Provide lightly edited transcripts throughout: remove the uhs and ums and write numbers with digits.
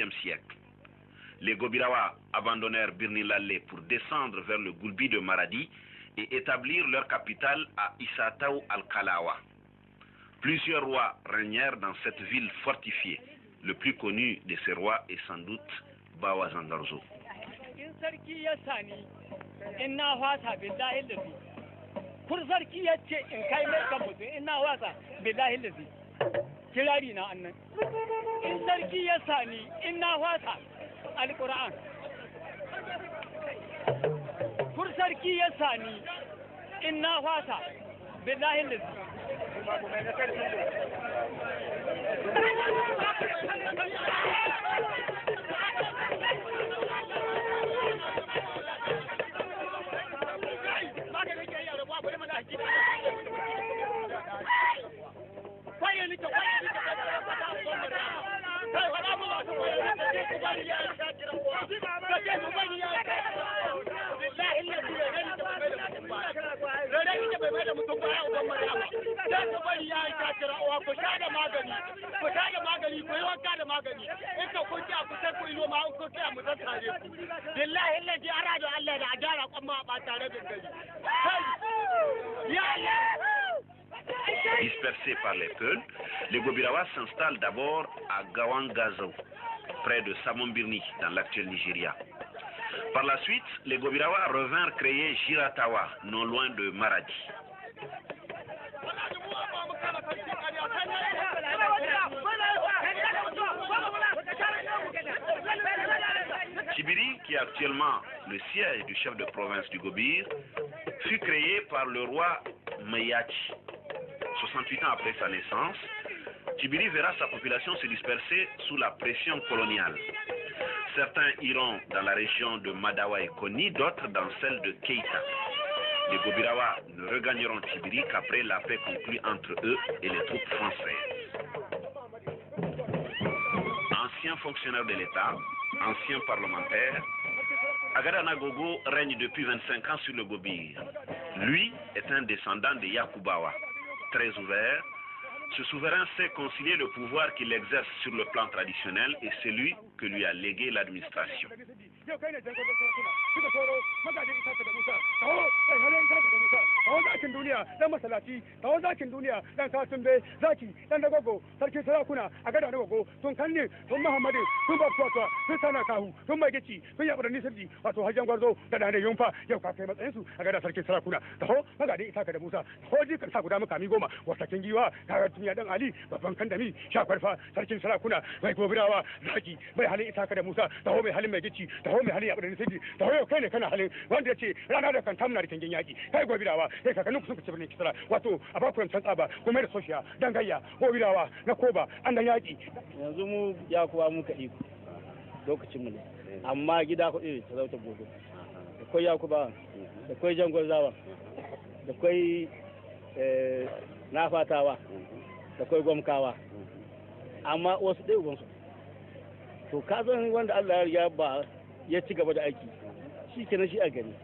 XIIe siècle. Les Gobirawa abandonnèrent Birni-Lalé pour descendre vers le Goulbi de Maradi et établir leur capitale à Issataou al-Kalawa. Plusieurs rois régnèrent dans cette ville fortifiée. Le plus connu de ces rois est sans doute Bawa Zandarzo. Dispersés par les Peuls, les Gobirawa s'installent d'abord à Gawangazo, près de Samombirni, dans l'actuel Nigeria. Par la suite, les Gobirawa revinrent créer Giratawa, non loin de Maradi. Tibiri, qui est actuellement le siège du chef de province du Gobir, fut créé par le roi Mayachi. 68 ans après sa naissance, Tibiri verra sa population se disperser sous la pression coloniale. Certains iront dans la région de Madawa et Koni, d'autres dans celle de Keita. Les Gobirawa ne regagneront Tibiri qu'après la paix conclue entre eux et les troupes françaises. Ancien fonctionnaire de l'État, ancien parlementaire, Agada Gogo règne depuis 25 ans sur le Gobir. Lui est un descendant de Yakubawa. Très ouvert, ce souverain sait concilier le pouvoir qu'il exerce sur le plan traditionnel et celui que lui a légué l'administration. Ali babban kandami shakwarfa sarkin sarakuna mai gobirawa zaki mai halin isaka da Musa taho mai halin mai gici taho mai halin yabudan sidi taho yau kai ne kana halin wanda yace rana da kanta muna da kingin yaki kai gobirawa kai kakannin ku sun fice birnin kisra wato a bakuran tsaba kuma da soshiya dan gayya gobirawa na koba an dan yaki yanzu mu ya kuwa muka iko lokacin mu ne amma gida kuɗi ne talauta gobe da kai yakuba da kai jangwazawa da kai na fatawa da kai gwamkawa amma wasu ɗaya ubansu to ka zan wanda Allah ya riga ba ya ci gaba da aiki shi kenan shi a gani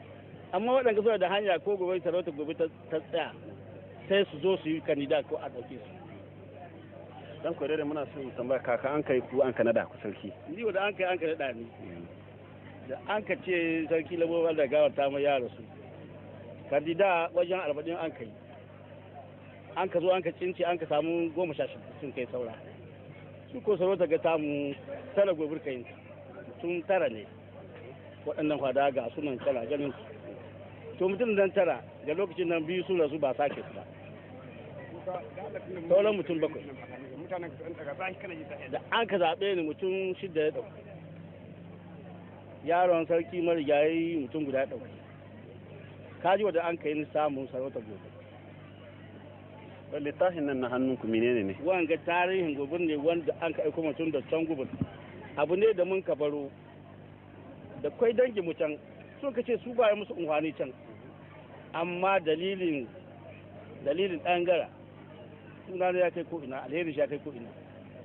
amma waɗanda suna da hanya ko gobe sarauta gobe ta tsaya sai su zo su yi kandida ko a ɗauke su dan koyar da muna son tambaya kaka an kai ku an kanada ku sarki ni wanda an kai an kanada ni da an ka ce sarki labo da gawar ta mai yara su kandida wajen 40 an kai an ka zo an ka cinci an ka samu 16 sun kai saura su ko sarauta ga tamu tara gobir kai tun tara ne waɗannan kwada ga sunan tara ganin su to mutum dan tara da lokacin nan biyu su rasu ba sake su ba sauran mutum 7 da an ka zaɓe ni mutum 6 ya ɗauki yaron sarki marigayi mutum guda ya ɗauki kaji wadda an ka yi samun sarauta gobe littafin nan na hannunku menene ne wanga tarihin gobir ne wanda an ka aiko mutum da can gubin abu ne da mun ka baro da kwai dangi mu can sun ka ce su baya musu unhwani can amma dalilin ɗan gara suna ya kai ko ina alheri shi ya kai ko ina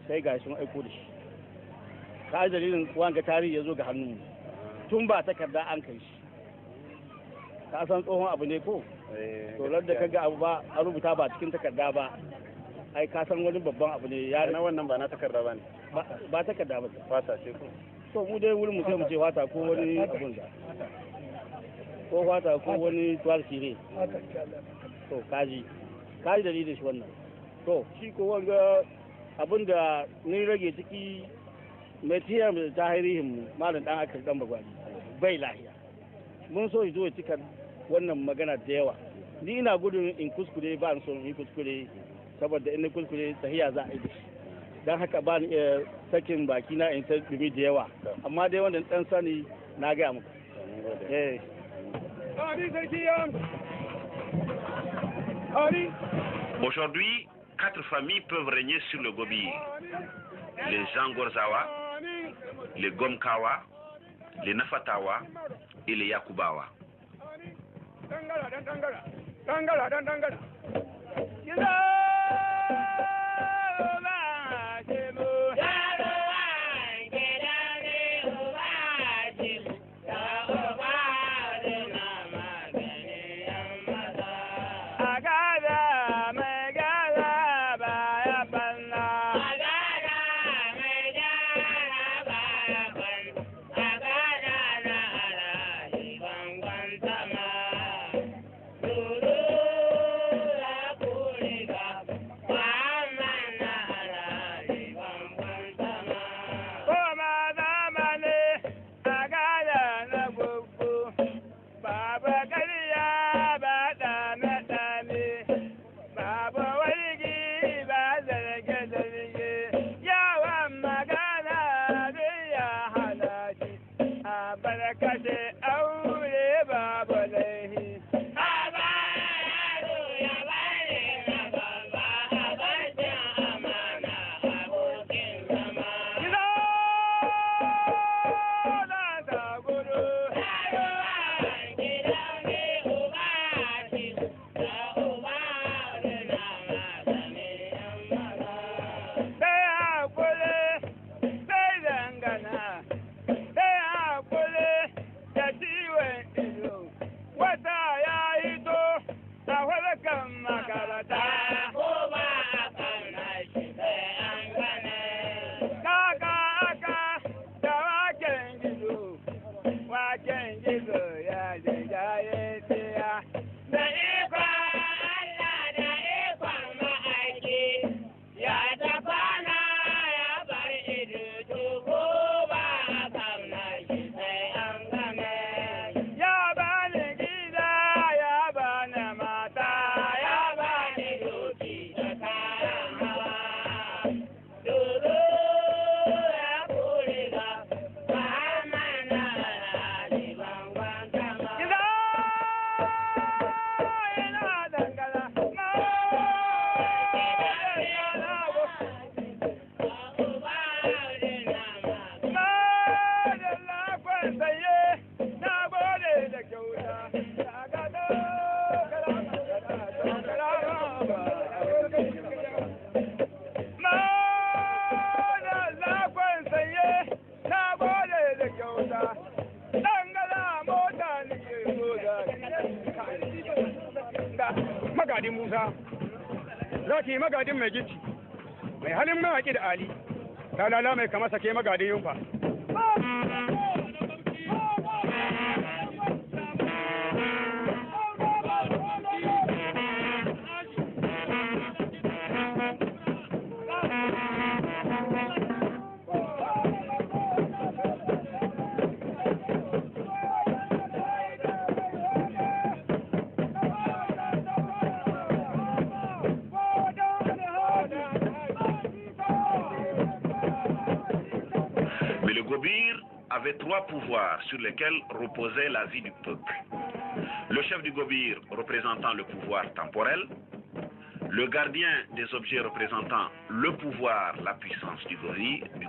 sai ga sun aiko da shi ka dalilin wanga tarihi ya zo ga hannun tun ba takarda an kai shi ka san tsohon abu ne ko to da ka ga abu ba a rubuta ba cikin takarda ba ai ka san wani babban abu ne ya na wannan ba na takarda ba ne ba takarda ba fata ce ko to mu dai wurin mu sai mu ce fata ko wani abun da ko fata ko wani tuwal sire to kaji dalilin shi wannan to shi ko wanga abin da ni rage ciki mai tiyar da tahirihin malam dan akar dan bagwani bai lahiya mun so zo ya cika wannan magana da yawa ni ina gudun in kuskure ba in so in kuskure saboda in kuskure tahiya za a yi dan haka ba ni sakin baki na in ta dumi da yawa amma dai wanda dan sani na ga muku Aujourd'hui, 4 familles peuvent régner sur le Gobir. Les Zangorzawa, les Gomkawa, les Nafatawa et les Yakubawa. Magadin Musa, zaki magadin mai gici, mai halin mawaƙi da Ali, talala mai kama sake magadin yunfa. Avait 3 pouvoirs sur lesquels reposait la vie du peuple. Le chef du Gobir représentant le pouvoir temporel, le gardien des objets représentant le pouvoir, la puissance du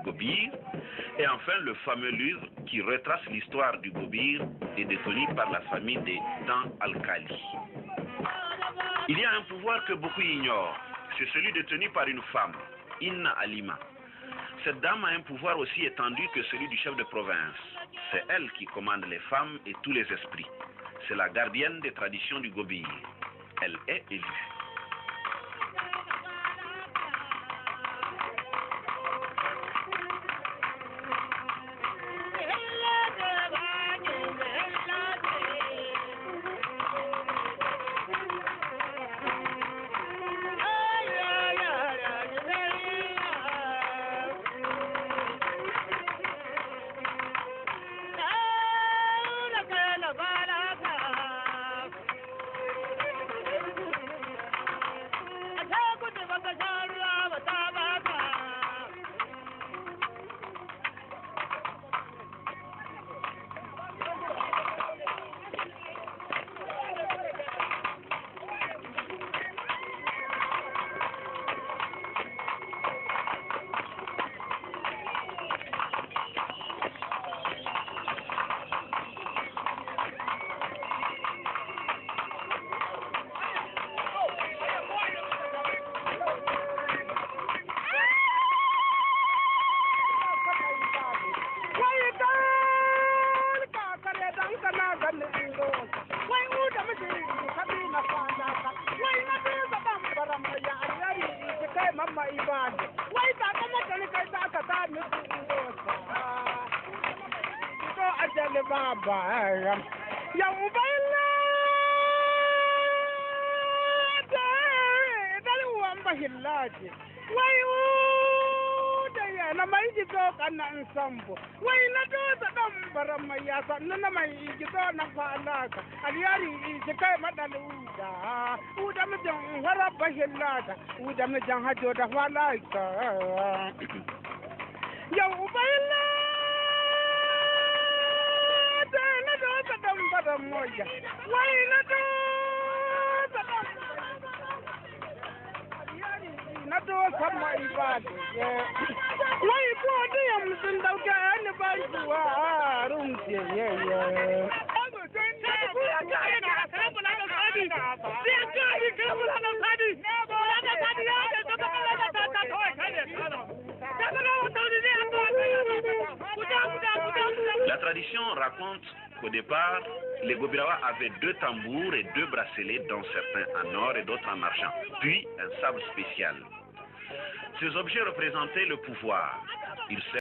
Gobir, et enfin le fameux livre qui retrace l'histoire du Gobir et détenu par la famille des Dan Al-Khali. Il y a un pouvoir que beaucoup ignorent, c'est celui détenu par une femme, Inna Alima. Cette dame a un pouvoir aussi étendu que celui du chef de province. C'est elle qui commande les femmes et tous les esprits. C'est la gardienne des traditions du Gobir. Elle est élue. na mai jito kanan sambo wai na do ta dan baran mai ya san na mai jito na falaka aliyari ji kai madaluda uda mijin hara bahillata uda mijin hajo da falaka yau bayilla da na do ta dan baran moya wai na do ta dan na do sama ibadu wai ko da yam sun dauka ni ba zuwa rumce La tradition raconte qu'au départ, les Gobirawa avaient 2 tambours et 2 bracelets, dont certains en or et d'autres en argent, puis un sable spécial. Ces objets représentaient le pouvoir. Ils